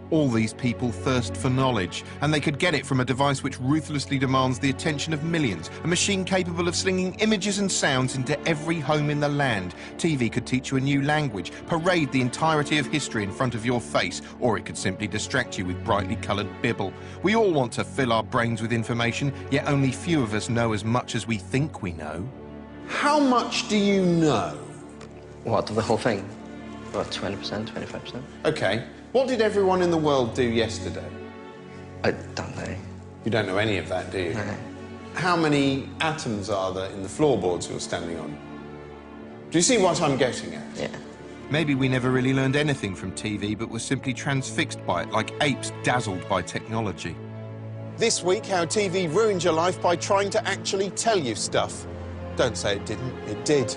All these people thirst for knowledge, and they could get it from a device which ruthlessly demands the attention of millions, a machine capable of slinging images and sounds into every home in the land. TV could teach you a new language, parade the entirety of history in front of your face, or it could simply distract you with brightly coloured bibble. We all want to fill our brains with information, yet only few of us know as much as we think we know. How much do you know? What, of the whole thing? About 20%, 25%. OK. What did everyone in the world do yesterday? I don't know. You don't know any of that, do you? No. How many atoms are there in the floorboards you're standing on? Do you see what I'm getting at? Yeah. Maybe we never really learned anything from TV, but were simply transfixed by it, like apes dazzled by technology. This week, how TV ruined your life by trying to actually tell you stuff. Don't say it didn't, it did.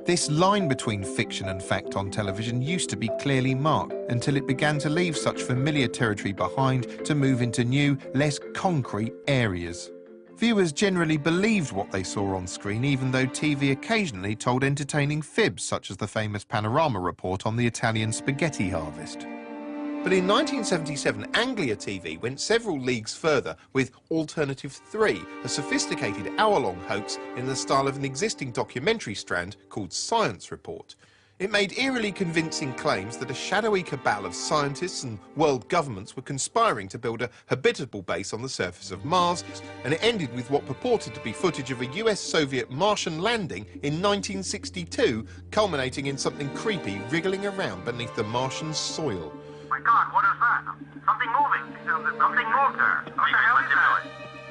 This line between fiction and fact on television used to be clearly marked until it began to leave such familiar territory behind to move into new, less concrete areas. Viewers generally believed what they saw on screen, even though TV occasionally told entertaining fibs, such as the famous Panorama report on the Italian spaghetti harvest. But in 1977, Anglia TV went several leagues further with Alternative 3, a sophisticated hour-long hoax in the style of an existing documentary strand called Science Report. It made eerily convincing claims that a shadowy cabal of scientists and world governments were conspiring to build a habitable base on the surface of Mars, and it ended with what purported to be footage of a US-Soviet Martian landing in 1962, culminating in something creepy wriggling around beneath the Martian soil. My God, what is that? Something moving. Something moved there. What the hell is that?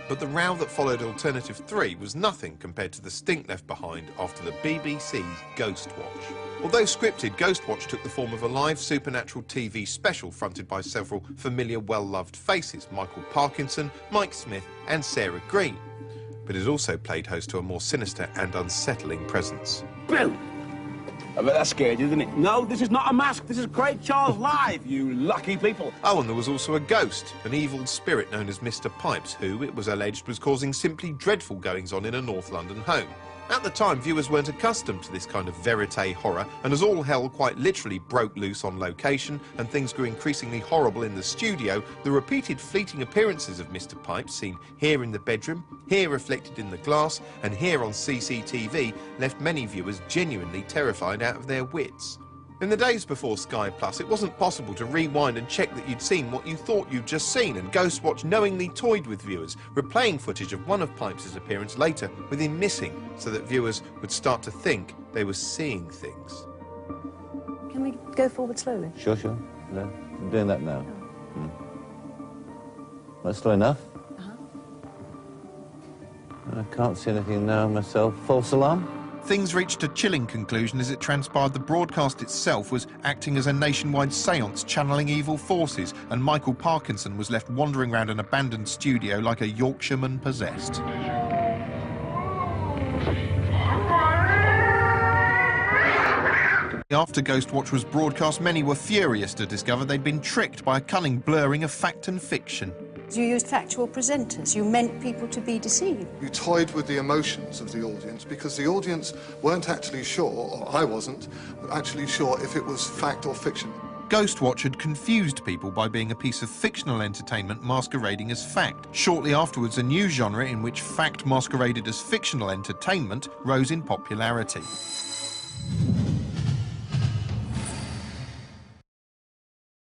But the row that followed Alternative 3 was nothing compared to the stink left behind after the BBC's Ghostwatch. Although scripted, Ghostwatch took the form of a live supernatural TV special fronted by several familiar, well-loved faces, Michael Parkinson, Mike Smith and Sarah Green. But it also played host to a more sinister and unsettling presence. Bill! I bet that scared you, didn't it? No, this is not a mask. This is Great Charles Live, you lucky people. Oh, and there was also a ghost, an evil spirit known as Mr. Pipes, who, it was alleged, was causing simply dreadful goings-on in a North London home. At the time, viewers weren't accustomed to this kind of verite horror, and as all hell quite literally broke loose on location and things grew increasingly horrible in the studio, the repeated fleeting appearances of Mr. Pipes, seen here in the bedroom, here reflected in the glass, and here on CCTV, left many viewers genuinely terrified out of their wits. In the days before Sky Plus, it wasn't possible to rewind and check that you'd seen what you thought you'd just seen, and Ghostwatch knowingly toyed with viewers, replaying footage of one of Pipes' appearance later with him missing, so that viewers would start to think they were seeing things. Can we go forward slowly? Sure. No, I'm doing that now. That's slow enough. I can't see anything now myself. False alarm? Things reached a chilling conclusion as it transpired the broadcast itself was acting as a nationwide séance channeling evil forces, and Michael Parkinson was left wandering around an abandoned studio like a Yorkshireman possessed. After Ghostwatch was broadcast, many were furious to discover they'd been tricked by a cunning blurring of fact and fiction. You used factual presenters. You meant people to be deceived. You toyed with the emotions of the audience because the audience weren't actually sure, or I wasn't, actually sure if it was fact or fiction. Ghostwatch had confused people by being a piece of fictional entertainment masquerading as fact. Shortly afterwards, a new genre in which fact masqueraded as fictional entertainment rose in popularity.